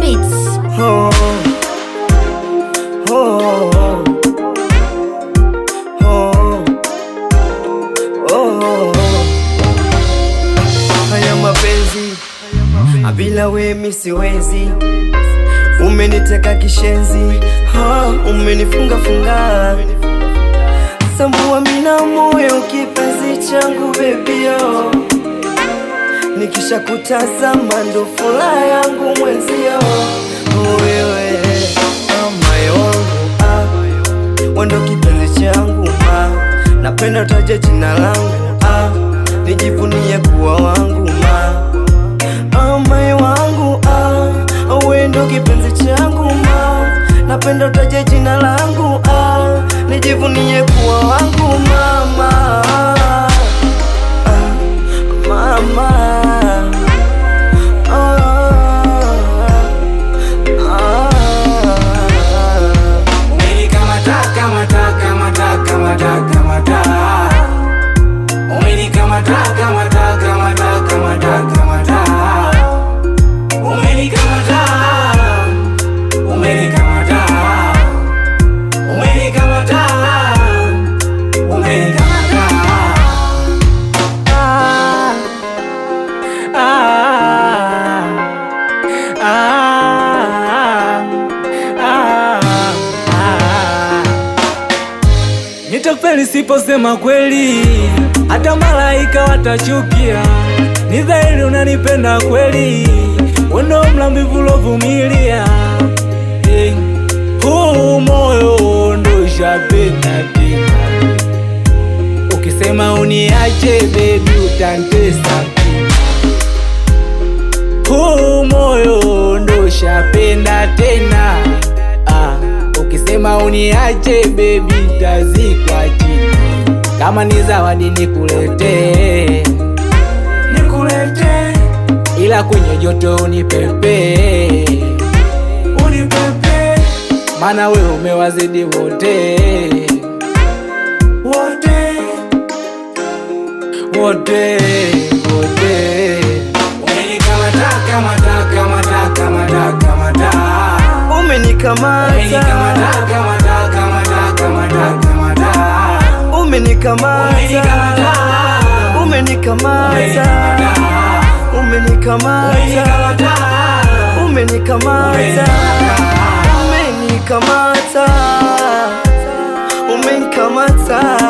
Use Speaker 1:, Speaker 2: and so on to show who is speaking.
Speaker 1: Beats.
Speaker 2: Oh, oh, oh, oh. Haya mapenzi bila wewe mimi siwezi. Umeniteka kishenzi, umenifunga funga. Sambua mina moyo kipenzi changu baby yo. Nikisha kutazama ndo furaha yangu mwenzio. Wewe moyo wangu wendo kipenzi changu napenda utaje jina langu nijivunie kuwa wangu moyo wangu wendo kipenzi changu napenda utaje jina langu nijivunie kuwa wangu mama.
Speaker 3: Nitafeli siposema kweli, hata malaika watachukia. Ni dhahiri unanipenda kweli, wendo mlambivu lovumilia. Huu moyo ndo shapenda tena. Ukisema uniache baby utantesa. Huu moyo ndo shapenda tena. Ukisema uniache baby tazikwa chini. Kama ni zawadi nikulete, ila kwenye joto unipepe, mana wewe umewazidi wote.
Speaker 2: Umenikamata